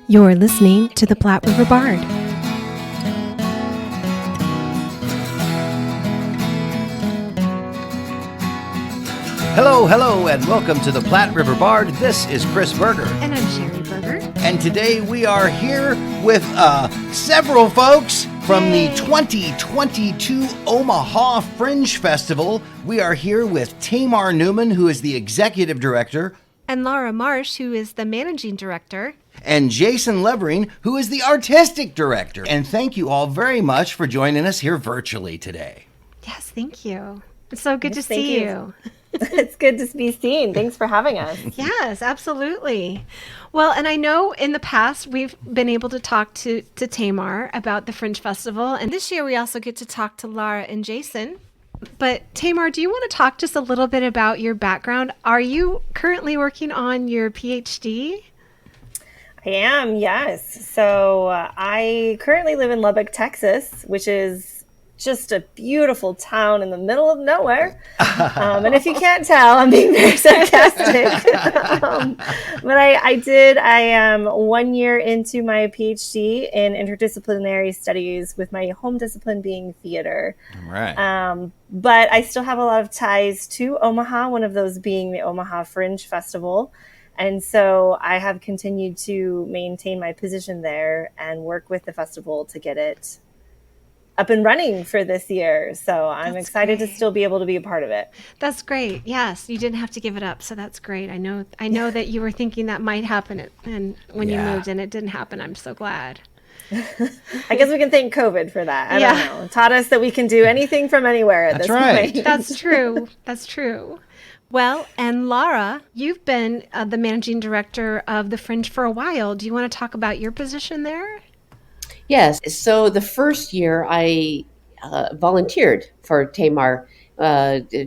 You're listening to the Platte River Bard. Hello, and welcome to the Platte River Bard. This is Chris Berger. And I'm Sherry Berger. And today we are here with several folks from the 2022 Omaha Fringe Festival. We are here with Tamar Neumann, who is the executive director. And Lara Marsh, who is the managing director. And Jason Levering, who is the artistic director. And thank you all very much for joining us here virtually today. Yes, thank you. It's so good to see you. It's good to be seen. Thanks for having us. Yes, absolutely. Well, and I know in the past we've been able to talk to Tamar about the Fringe Festival. And this year we also get to talk to Lara and Jason. But Tamar, do you want to talk just a little bit about your background? Are you currently working on your PhD? I am, yes. So I currently live in Lubbock, Texas, which is just a beautiful town in the middle of nowhere. And if you can't tell, I'm being very sarcastic. But I am 1 year into my PhD in interdisciplinary studies with my home discipline being theater. Right. But I still have a lot of ties to Omaha, one of those being the Omaha Fringe Festival. And so I have continued to maintain my position there and work with the festival to get it up and running for this year. So I'm excited to still be able to be a part of it. That's great. Yes, you didn't have to give it up. So that's great. I know that you were thinking that might happen and when you moved and it didn't happen. I'm so glad. I guess we can thank COVID for that. I don't know. It taught us that we can do anything from anywhere at this point. That's true. That's true. Well, and Lara, you've been the managing director of the Fringe for a while. Do you want to talk about your position there? Yes. So the first year I volunteered for Tamar,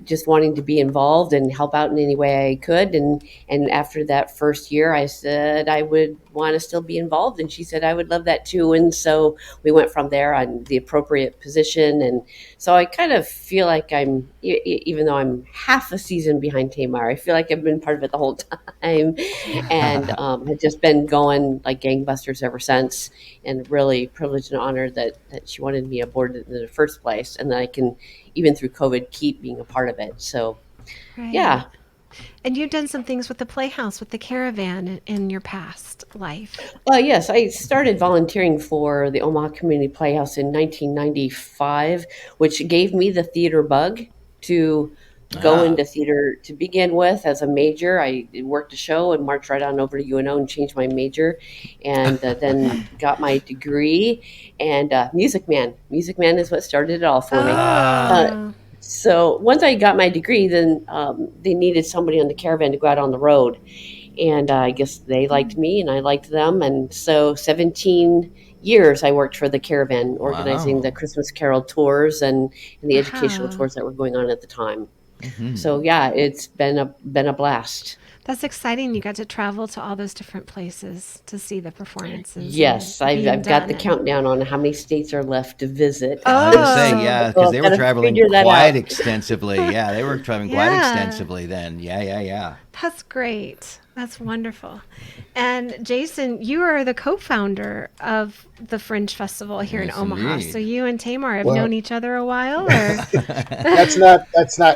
just wanting to be involved and help out in any way I could. And after that first year, I said I would want to still be involved. And she said, I would love that too. And so we went from there on the appropriate position. And so I kind of feel like I'm, even though I'm half a season behind Tamar, I feel like I've been part of it the whole time and have just been going like gangbusters ever since. And really privileged and honored that she wanted me aboard in the first place. And that I can, even through COVID, keep being a part of it. So, yeah. And you've done some things with the Playhouse, with the Caravan in your past life. Yes, I started volunteering for the Omaha Community Playhouse in 1995, which gave me the theater bug to go into theater to begin with as a major. I worked a show and marched right on over to UNO and changed my major, and then got my degree. And Music Man is what started it all for me. So once I got my degree, then they needed somebody on the Caravan to go out on the road. And I guess they liked me and I liked them. And so 17 years I worked for the Caravan, organizing the Christmas Carol tours and the educational tours that were going on at the time. Mm-hmm. So yeah, it's been a blast. That's exciting. You got to travel to all those different places to see the performances. Yes, I've got the countdown on how many states are left to visit. I was going to say, yeah, because they were traveling quite extensively. Yeah, they were traveling quite extensively then. Yeah. That's great. That's wonderful. And Jason, you are the co-founder of the Fringe Festival here in Omaha. Indeed. So you and Tamar have known each other a while? Or? That's not.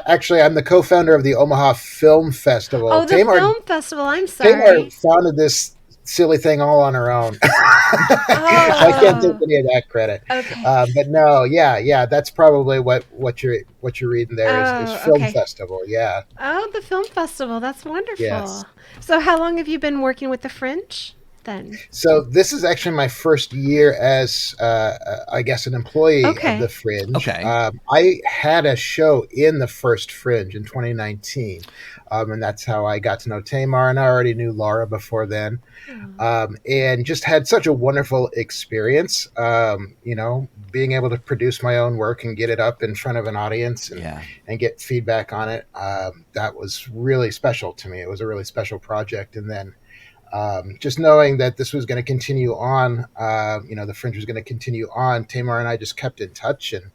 Actually, I'm the co-founder of the Omaha Film Festival. Oh, the Film Festival. I'm sorry. Tamar founded this silly thing all on her own. I can't take any of that credit. Okay. But no, yeah, that's probably what you're reading there is Film Festival. Yeah. Oh, the Film Festival. That's wonderful. Yes. So how long have you been working with the Fringe then? So this is actually my first year as, I guess, an employee of the Fringe. Okay. I had a show in the first Fringe in 2019. And that's how I got to know Tamar, and I already knew Lara before then. And just had such a wonderful experience, being able to produce my own work and get it up in front of an audience and get feedback on it. That was really special to me. It was a really special project. And then just knowing that this was going to continue on, the Fringe was going to continue on, Tamar and I just kept in touch. And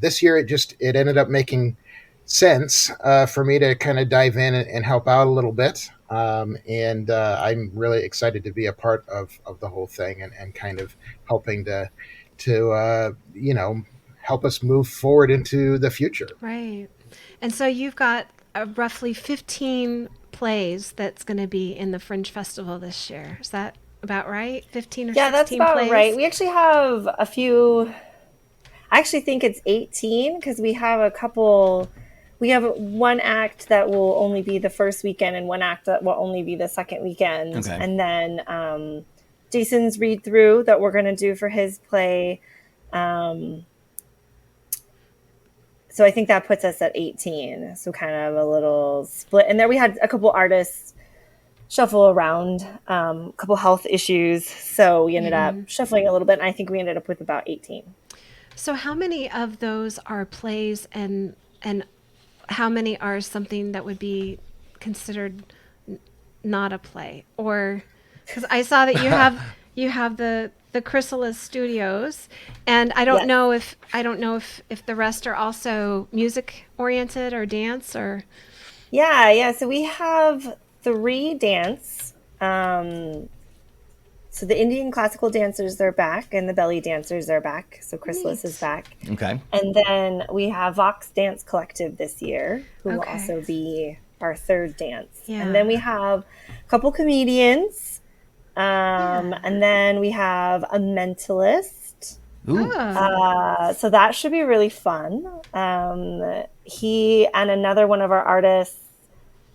this year it ended up making sense for me to kind of dive in and help out a little bit. And I'm really excited to be a part of the whole thing and kind of helping to help us move forward into the future. Right. And so you've got roughly 15 plays that's going to be in the Fringe Festival this year. Is that about right? 15 or 16 Yeah, that's about plays? right. We actually have a few. I actually think it's 18 because we have a couple. We have one act that will only be the first weekend and one act that will only be the second weekend. Okay. And then Jason's read through that we're going to do for his play. So I think that puts us at 18. So kind of a little split. And there we had a couple artists shuffle around, a couple health issues. So we ended up shuffling a little bit. And I think we ended up with about 18. So how many of those are plays and how many are something that would be considered not a play? Or because I saw that you have the Chrysalis Studios, and I don't know if the rest are also music oriented or dance or. Yeah. So we have 3 dance. So the Indian classical dancers are back, and the belly dancers are back. So Chrysalis is back. Okay. And then we have Vox Dance Collective this year, who will also be our 3rd dance. Yeah. And then we have a couple comedians. And then we have a mentalist. Ooh. So that should be really fun. He and another one of our artists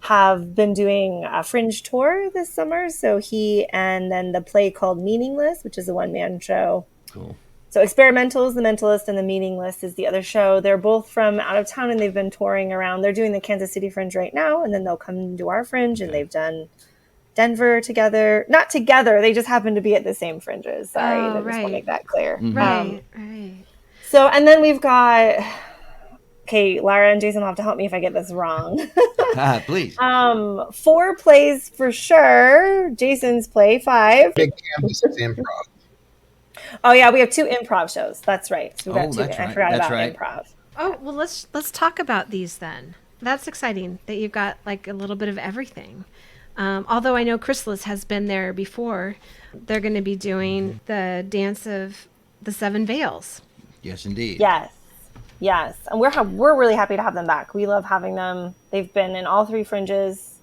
have been doing a Fringe tour this summer. So he and then the play called Meaningless, which is a one-man show. Cool. So Experimental is the Mentalist and the Meaningless is the other show. They're both from out of town and they've been touring around. They're doing the Kansas City Fringe right now, and then they'll come to our Fringe, and they've done Denver together. Not together, they just happen to be at the same Fringes. Sorry, I just want to make that clear. Right. So, and then we've got, okay, Lara and Jason will have to help me if I get this wrong. Please. 4 plays for sure. Jason's play 5. Big Canvas is improv. Oh yeah, we have 2 improv shows. That's right. So we've got 2. That's I right. forgot That's about right. improv. Oh, well, let's talk about these then. That's exciting that you've got like a little bit of everything. Although I know Chrysalis has been there before. They're going to be doing the Dance of the 7 Veils. Yes, indeed. Yes. And we're really happy to have them back. We love having them. They've been in all 3 Fringes.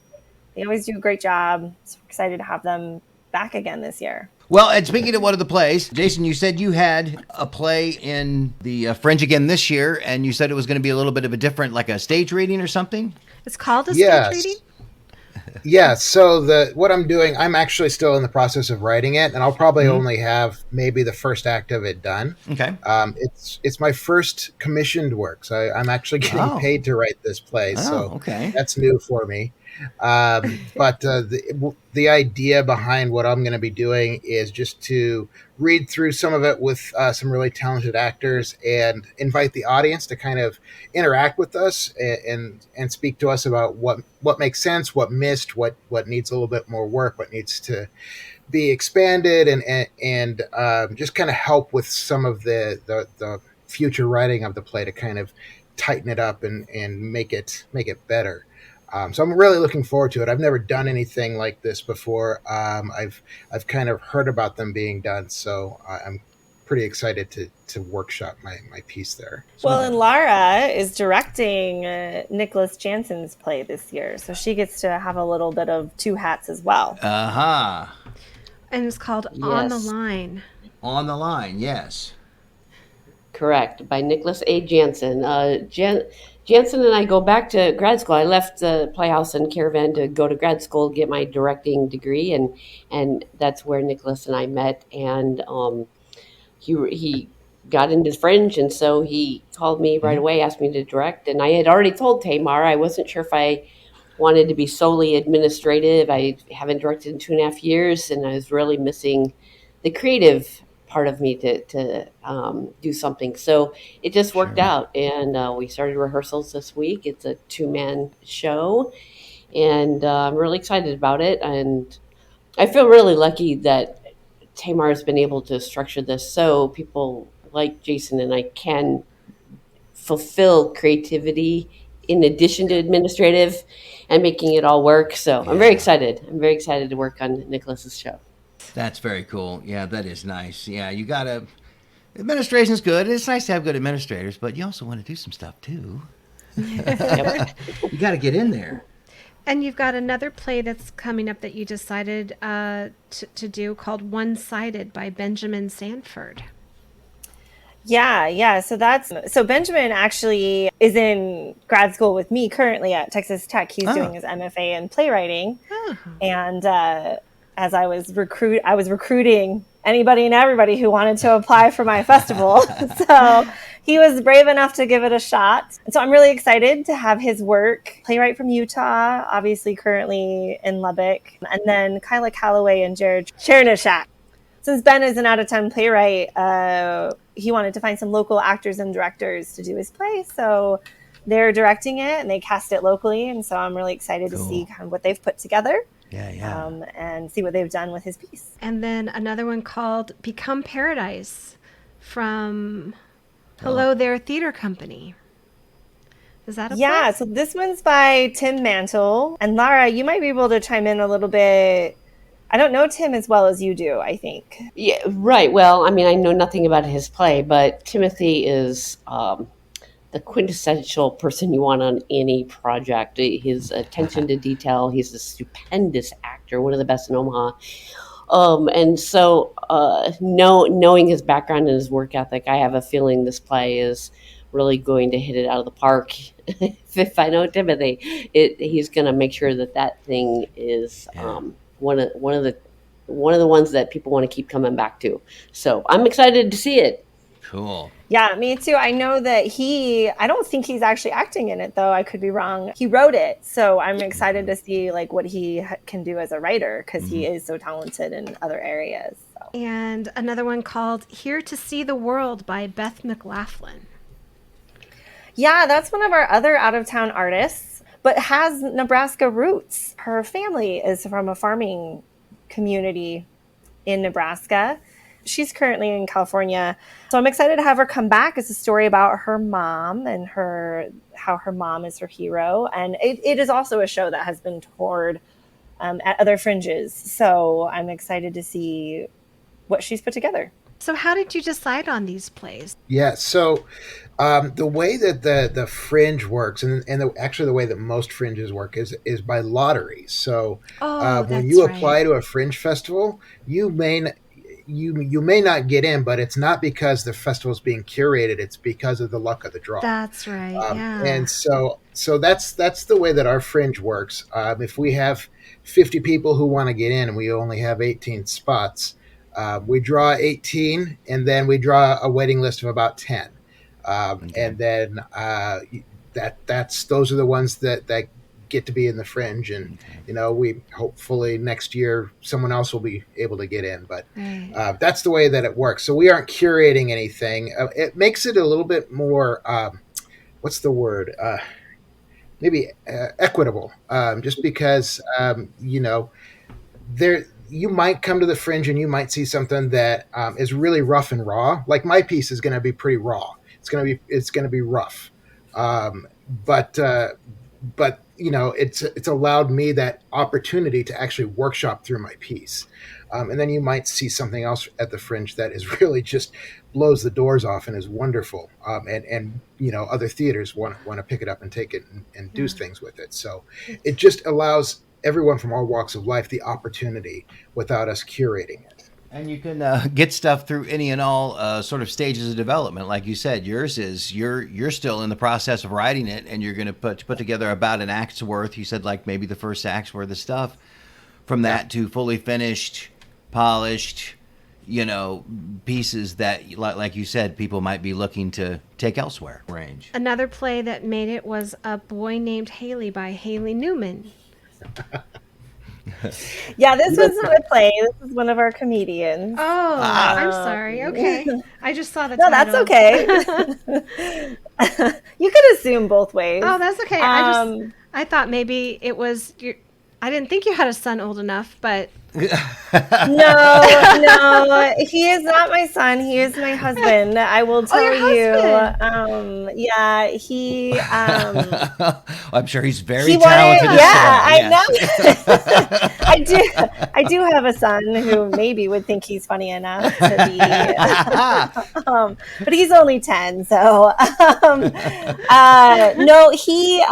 They always do a great job. So we're excited to have them back again this year. Well, and speaking of one of the plays, Jason, you said you had a play in the Fringe again this year, and you said it was going to be a little bit of a different, like a stage reading or something? It's called a stage reading? Yeah, so what I'm doing, I'm actually still in the process of writing it, and I'll probably only have maybe the first act of it done. Okay. It's my first commissioned work, so I'm actually getting paid to write this play, so that's new for me. But the idea behind what I'm going to be doing is just to read through some of it with some really talented actors and invite the audience to kind of interact with us and speak to us about what makes sense, what missed, what needs a little bit more work, what needs to be expanded, and just kind of help with some of the future writing of the play to kind of tighten it up and make it better. So I'm really looking forward to it. I've never done anything like this before. I've kind of heard about them being done, so I'm pretty excited to workshop my piece there. Well, and Lara is directing Nicholas Jansen's play this year, so she gets to have a little bit of 2 hats as well. And it's called On the Line. On the Line, yes. Correct, by Nicholas A. Jansen. Jansen and I go back to grad school. I left the Playhouse and Caravan to go to grad school, get my directing degree, and that's where Nicholas and I met. And he got into Fringe, and so he called me right away, asked me to direct. And I had already told Tamar I wasn't sure if I wanted to be solely administrative. I haven't directed in 2.5 years, and I was really missing the creative part of me to do something. So it just worked out, and we started rehearsals this week. It's a 2-man show, and I'm really excited about it. And I feel really lucky that Tamar has been able to structure this so people like Jason and I can fulfill creativity in addition to administrative and making it all work. So I'm very excited. I'm very excited to work on Nicholas's show. That's very cool. Yeah, that is nice. Yeah, you gotta. Administration's good. It's nice to have good administrators, but you also want to do some stuff too. You got to get in there. And you've got another play that's coming up that you decided to do called Onesided by Benjamin Stanford. Yeah. So Benjamin actually is in grad school with me currently at Texas Tech. He's doing his MFA in playwriting. And as I was recruiting anybody and everybody who wanted to apply for my festival. So he was brave enough to give it a shot. So I'm really excited to have his work. Playwright from Utah, obviously currently in Lubbock. And then Kyla Calloway and Jared Chernishak. Since Ben is an out-of-town playwright, he wanted to find some local actors and directors to do his play. So they're directing it and they cast it locally. And so I'm really excited to see kind of what they've put together. And see what they've done with his piece. And then another one called Become Paradise from Hello There Theater Company. Is that a play? So this one's by Tim Mantle. And Lara, you might be able to chime in a little bit. I don't know Tim as well as you do, I think. Yeah, right. Well, I mean, I know nothing about his play, but Timothy is the quintessential person you want on any project. His attention to detail. He's a stupendous actor, one of the best in Omaha. And so knowing his background and his work ethic, I have a feeling this play is really going to hit it out of the park. If I know Timothy, he's going to make sure that thing is one of the ones that people want to keep coming back to. So I'm excited to see it. Cool. Yeah, me too. I know that I don't think he's actually acting in it, though. I could be wrong. He wrote it. So I'm excited to see like what he can do as a writer because he is so talented in other areas. So. And another one called Here to See the World by Beth McLaughlin. Yeah, that's one of our other out-of-town artists, but has Nebraska roots. Her family is from a farming community in Nebraska. She's currently in California. So I'm excited to have her come back. It's a story about her mom and how her mom is her hero. And it is also a show that has been toured at other fringes. So I'm excited to see what she's put together. So how did you decide on these plays? Yeah, so the way that the fringe works, and actually the way that most fringes work is by lottery. So when you apply to a fringe festival, you may not get in, but it's not because the festival is being curated; it's because of the luck of the draw. That's right. Yeah. And so that's the way that our fringe works. If we have 50 people who want to get in, and we only have 18 spots, we draw 18, and then we draw a waiting list of about 10. And then those are the ones that get to be in the fringe, and we hopefully next year someone else will be able to get in, but that's the way that it works. So we aren't curating anything. It makes it a little bit more what's the word, maybe equitable, just because there you might come to the fringe and you might see something that is really rough and raw. Like my piece is going to be pretty raw. It's going to be rough, but it's allowed me that opportunity to actually workshop through my piece. And then you might see something else at the fringe that is really just blows the doors off and is wonderful. And other theaters want to pick it up and take it and do things with it. So it just allows everyone from all walks of life the opportunity without us curating it. And you can get stuff through any and all sort of stages of development. Like you said, yours is you're still in the process of writing it, and you're going to put together about an act's worth. You said like maybe the first act's worth of stuff. From that to fully finished, polished, pieces that, like you said, people might be looking to take elsewhere. Range. Another play that made it was A Boy Named Hailey by Hailey Neumann. Yeah, this was not a play. This is one of our comedians. Oh, I'm sorry. Okay. I just saw the title. No, that's okay. You could assume both ways. Oh, that's okay. I thought maybe it was I didn't think you had a son old enough, but No, he is not my son. He is my husband. I will tell your you. husband. Yeah, he. I'm sure he's very He wanted, talented yeah, as well. I know. I do have a son who maybe would think he's funny enough to be, but he's only 10. So, no, he,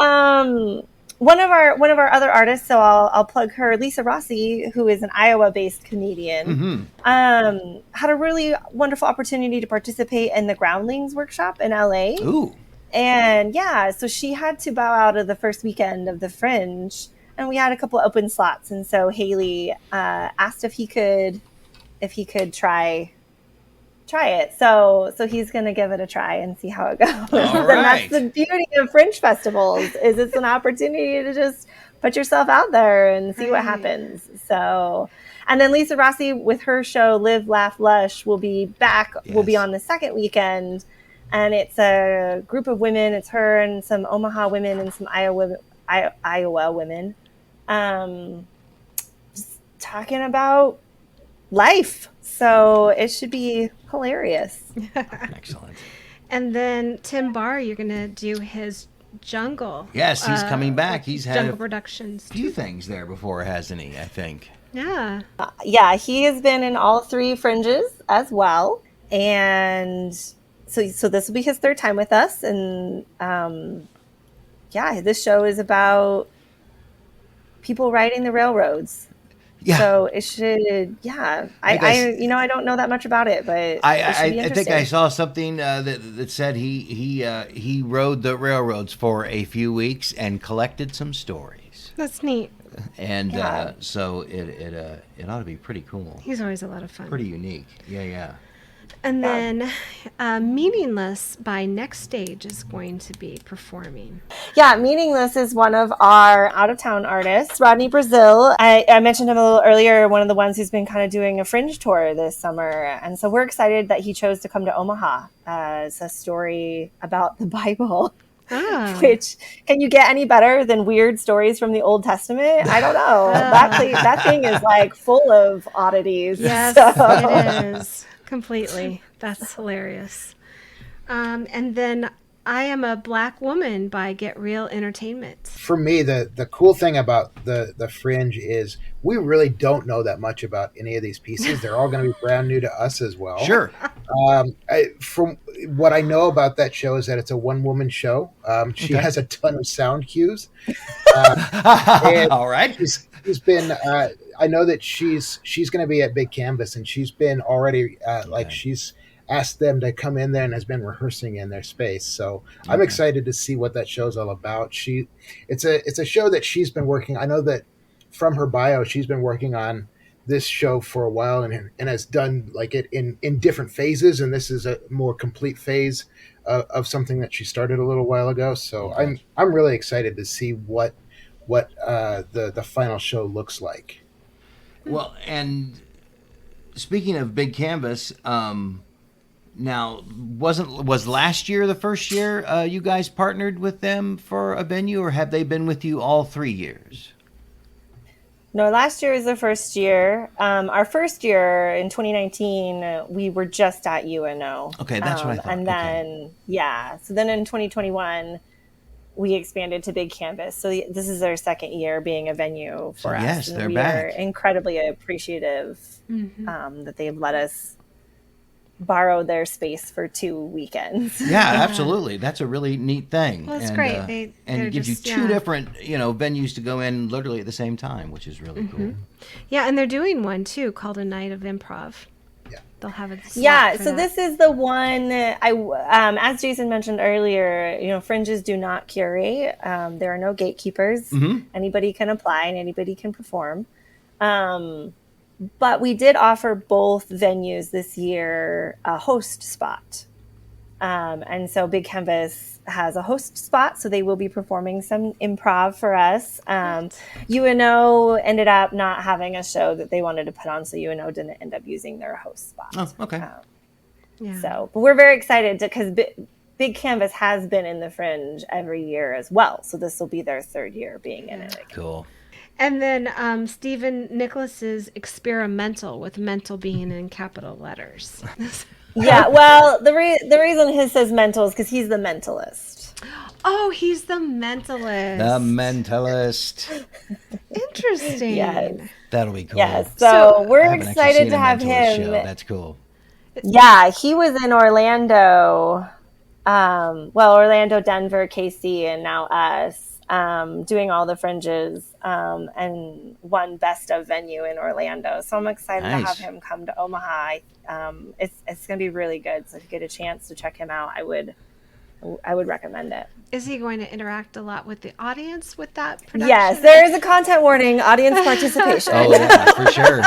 one of our other artists. So I'll plug her, Lisa Rossi, who is an Iowa-based comedian. Had a really wonderful opportunity to participate in the Groundlings workshop in LA. Ooh. And yeah, so she had to bow out of the first weekend of the Fringe, and we had a couple open slots. And so Hailey asked if he could try it. So he's going to give it a try and see how it goes. All And right. that's the beauty of Fringe festivals, is it's an opportunity to just put yourself out there and see what happens. So, and then Lisa Rossi with her show Live, Laugh, Lush will be back. Yes. Will be on the second weekend. And it's a group of women. It's her and some Omaha women and some Iowa women, just talking about life. So it should be hilarious. Excellent. And then Tim Barr, you're going to do his Jungle. Yes, he's coming back. He's had Jungle a Productions. few things there before, hasn't he? I think. Yeah. Yeah, he has been in all 3 Fringes as well. And so this will be his 3rd time with us. And yeah, this show is about people riding the railroads. Yeah. So it should, yeah. I don't know that much about it, but it should be I think I interesting. saw something that said he rode the railroads for a few weeks and collected some stories, That's neat. and Yeah. so it ought to be pretty cool, He's always a lot of fun. pretty unique. Yeah. And then Meaningless by Next Stage is going to be performing. Yeah, Meaningless is one of our out-of-town artists, Rodney Brazil. I mentioned him a little earlier, one of the ones who's been kind of doing a Fringe tour this summer. And so we're excited that he chose to come to Omaha. It's a story about the Bible. Oh. Which, can you get any better than weird stories from the Old Testament? I don't know. That thing is like full of oddities. Yes, So- it is. Completely. That's hilarious. And then I Am a Black Woman by Get Real Entertainment. For me, the cool thing about the Fringe is we really don't know that much about any of these pieces. They're all going to be brand new to us as well. Sure. From what I know about that show is that it's a one-woman show. She has a ton of sound cues. And All right. she's been. I know that she's going to be at Big Canvas, and she's been already she's asked them to come in there and has been rehearsing in their space. So I'm excited to see what that show's all about. It's a show that she's been working. I know that from her bio, she's been working on this show for a while and has done like it in different phases. And this is a more complete phase of something that she started a little while ago. So I'm really excited to see what the final show looks like. Well, and speaking of Big Canvas, now was last year the first year you guys partnered with them for a venue, or have they been with you all 3 years? No, last year is the first year. Our first year in 2019, we were just at UNO. Okay, that's what I thought. And then, so then in 2021, we expanded to Big Canvas. So this is our second year being a venue for us. Yes, and they're we back. are incredibly appreciative that they've let us borrow their space for 2 weekends. Yeah, absolutely. That's a really neat thing. Well, it's and, great. And They're it gives just- you two yeah. different, venues to go in literally at the same time, which is really cool. Yeah, and they're doing one too called A Night of Improv. Yeah. They'll have a slot Yeah, for so that. this is the one as Jason mentioned earlier, Fringes do not curate. There are no gatekeepers. Anybody can apply and anybody can perform. But we did offer both venues this year a host spot. And so Big Canvas has a host spot, so they will be performing some improv for us. UNO ended up not having a show that they wanted to put on, so UNO didn't end up using their host spot. Oh, okay. Yeah. So, but we're very excited because Big Canvas has been in the Fringe every year as well. So this will be their 3rd year being in it. Cool. And then Stephen Nicholas's experimental, with mental being in capital letters. Yeah, well, the reason his says mental is because he's the mentalist. Oh, he's the mentalist. The mentalist. Interesting. Yes. That'll be cool. Yes. So- So I we're haven't actually excited seen to a have mentalist him. show. That's cool. Yeah, he was in Orlando. Orlando, Denver, KC, and now us, doing all the fringes, and won best of venue in Orlando. So I'm excited to Nice. have him come to Omaha. It's going to be really good. So if you get a chance to check him out, I would recommend it. Is he going to interact a lot with the audience with that production? Yes, there is a content warning, audience participation. Oh, yeah, for sure.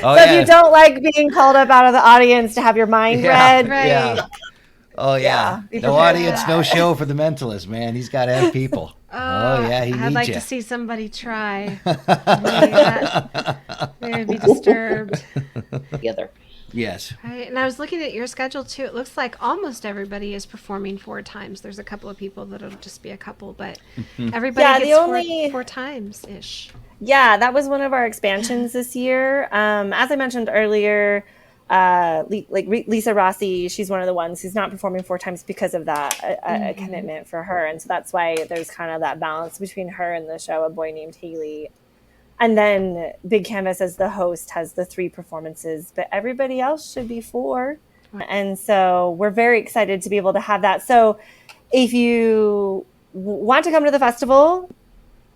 Oh, So if you don't like being called up out of the audience to have your mind read, Right. Yeah. Oh, yeah. be No prepared for audience, that. no show for the mentalist, man. He's got to have people. Oh, yeah, he I'd needs like you. to see somebody try. They'd be disturbed. Together. Yes. Right. And I was looking at your schedule too. It looks like almost everybody is performing 4 times. There's a couple of people that'll just be a couple, but everybody Yeah, the gets only- 4 times ish. Yeah, that was one of our expansions this year. As I mentioned earlier, Lisa Rossi, she's one of the ones who's not performing 4 times because of that, a commitment for her. And so that's why there's kind of that balance between her and the show, A Boy Named Hailey. And then Big Canvas as the host has the 3 performances, but everybody else should be 4. And so we're very excited to be able to have that. So if you want to come to the festival,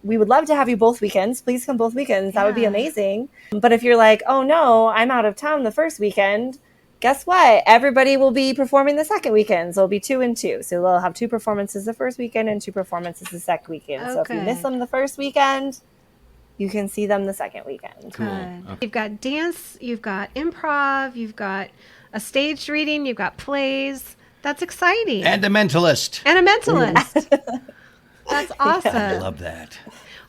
we would love to have you both weekends. Please come both weekends. That would be Yeah. amazing. But if you're like, oh no, I'm out of town the first weekend, guess what? Everybody will be performing the second weekend. So it'll be 2 and 2. So they'll have 2 performances the first weekend and 2 performances the second weekend. So if you Okay. miss them the first weekend, you can see them the second weekend. Cool. Good. Okay. You've got dance, you've got improv, you've got a staged reading, you've got plays. That's exciting. And the mentalist. And a mentalist. That's awesome. I love that.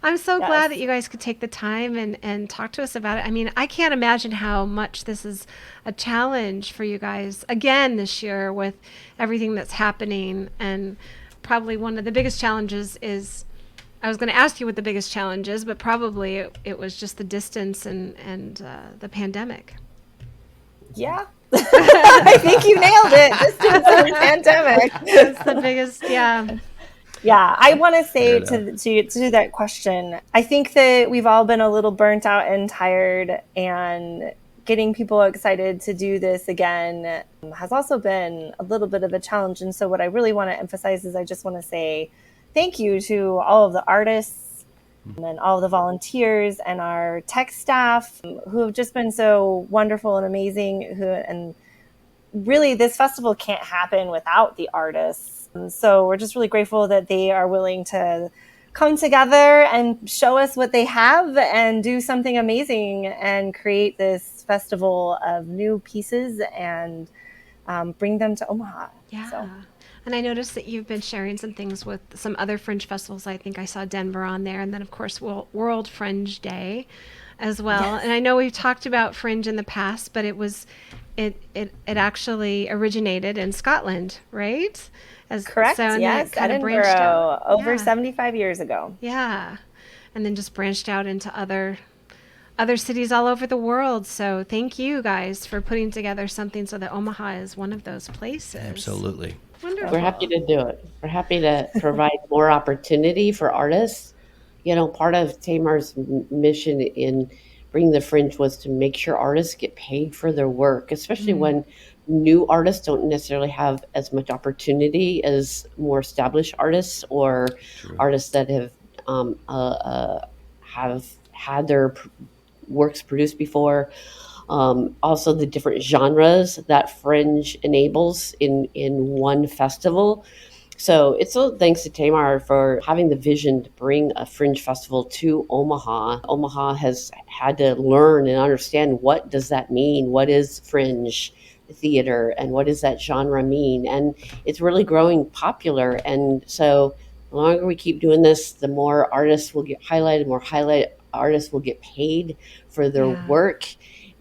I'm so Yes. glad that you guys could take the time and talk to us about it. I mean, I can't imagine how much this is a challenge for you guys again this year with everything that's happening. And probably one of the biggest challenges is, I was going to ask you what the biggest challenge is, but probably it was just the distance and the pandemic. Yeah. I think you nailed it. Distance and the pandemic. That's the biggest, yeah. Yeah, I want to say Fair to that question, I think that we've all been a little burnt out and tired, and getting people excited to do this again has also been a little bit of a challenge. And so what I really want to emphasize is I just want to say thank you to all of the artists and all of the volunteers and our tech staff who have just been so wonderful and amazing. And really, this festival can't happen without the artists. And so we're just really grateful that they are willing to come together and show us what they have and do something amazing and create this festival of new pieces and bring them to Omaha. Yeah. So. And I noticed that you've been sharing some things with some other Fringe festivals. I think I saw Denver on there. And then, of course, World Fringe Day as well. Yes. And I know we've talked about Fringe in the past, but it actually originated in Scotland, right? Correct. And then Yes, it kind of branched Edinburgh out. over Yeah. 75 years ago. Yeah. And then just branched out into other cities all over the world. So thank you guys for putting together something so that Omaha is one of those places. Absolutely. Wonderful. We're happy to do it. We're happy to provide more opportunity for artists. You know, part of Tamar's mission in bringing the Fringe was to make sure artists get paid for their work, especially when new artists don't necessarily have as much opportunity as more established artists or artists that have had their works produced before. Also, the different genres that Fringe enables in one festival. So it's all thanks to Tamar for having the vision to bring a Fringe festival to Omaha. Omaha has had to learn and understand, what does that mean? What is Fringe theater and what does that genre mean? And it's really growing popular. And so the longer we keep doing this, the more artists will get highlighted, more artists will get paid for their work.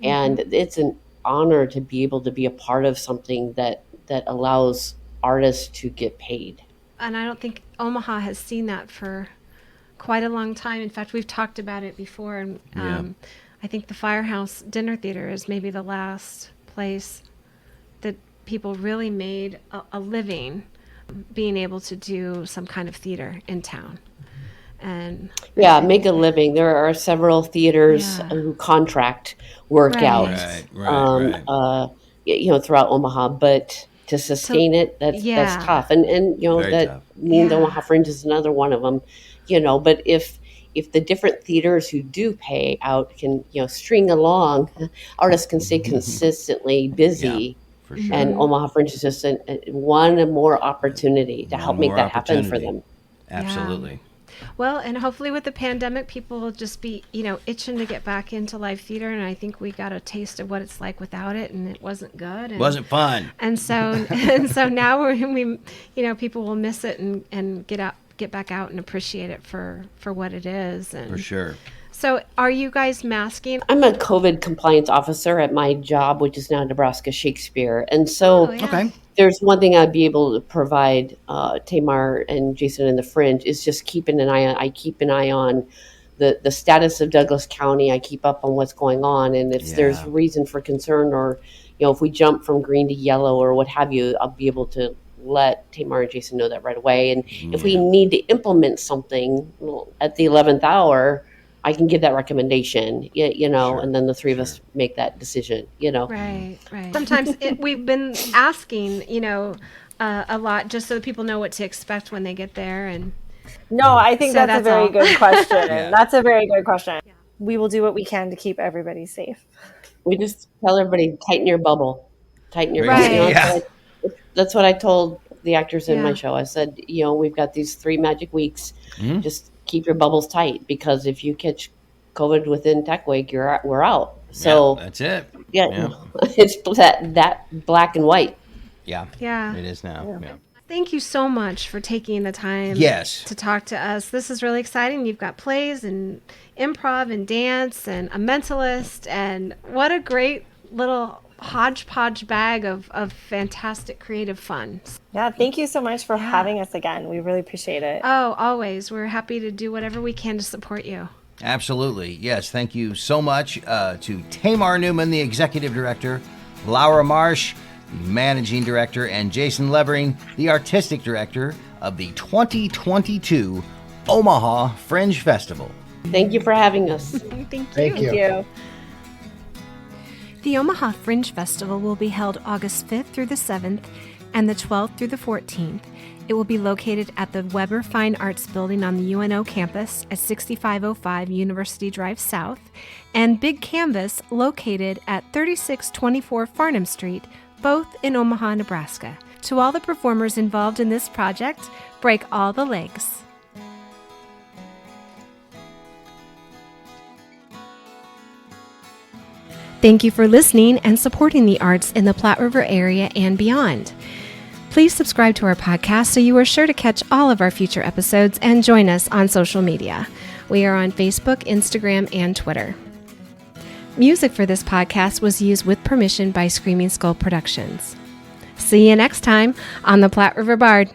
And it's an honor to be able to be a part of something that allows artists to get paid. And I don't think Omaha has seen that for quite a long time. In fact, we've talked about it before. And I think the Firehouse Dinner Theater is maybe the last place that people really made a living being able to do some kind of theater in town. And make a living. There are several theaters who contract work out, throughout Omaha, but to sustain it, that's tough. And Very that tough. means Omaha Fringe is another one of them. But if the different theaters who do pay out can string along, artists can stay consistently busy. For sure. And Omaha Fringe is just one more opportunity to help make that happen for them. Absolutely. Yeah. Well, and hopefully with the pandemic, people will just be, itching to get back into live theater. And I think we got a taste of what it's like without it, and it wasn't good. It wasn't fun. And so, now people will miss it and get back out and appreciate it for what it is. And For sure. So are you guys masking? I'm a COVID compliance officer at my job, which is now Nebraska Shakespeare. And so there's one thing I'd be able to provide Tamar and Jason in the Fringe is just keeping an eye on. I keep an eye on the status of Douglas County. I keep up on what's going on. And if there's reason for concern, or, if we jump from green to yellow or what have you, I'll be able to let Tamar and Jason know that right away. And if we need to implement something at the 11th hour, I can give that recommendation, and then the three of us make that decision, Right. Sometimes we've been asking, a lot just so that people know what to expect when they get there. And no, I think So that's a that's very all. good question. That's a very good question. We will do what we can to keep everybody safe. We just tell everybody, tighten your bubble. Tighten your Right. bubble. That's what I told the actors in my Yeah. show. I said, we've got these 3 magic weeks. Just keep your bubbles tight, because if you catch COVID within Tech Week, we're out. So that's it. It's that black and white. Yeah. It is now. Yeah. Thank you so much for taking the time to talk to us. This is really exciting. You've got plays and improv and dance and a mentalist, and what a great little hodgepodge bag of fantastic creative fun. Yeah, thank you so much for having us again. We really appreciate it. Oh, always. We're happy to do whatever we can to support you. Absolutely. Yes. Thank you so much to Tamar Neumann, the executive director, Lara Marsh, the managing director, and Jason Levering, the artistic director of the 2022 Omaha Fringe Festival. Thank you for having us. Thank you. Thank you. The Omaha Fringe Festival will be held August 5th through the 7th and the 12th through the 14th. It will be located at the Weber Fine Arts Building on the UNO campus at 6505 University Drive South, and Big Canvas located at 3624 Farnham Street, both in Omaha, Nebraska. To all the performers involved in this project, break all the legs. Thank you for listening and supporting the arts in the Platte River area and beyond. Please subscribe to our podcast so you are sure to catch all of our future episodes, and join us on social media. We are on Facebook, Instagram, and Twitter. Music for this podcast was used with permission by Screaming Skull Productions. See you next time on the Platte River Bard.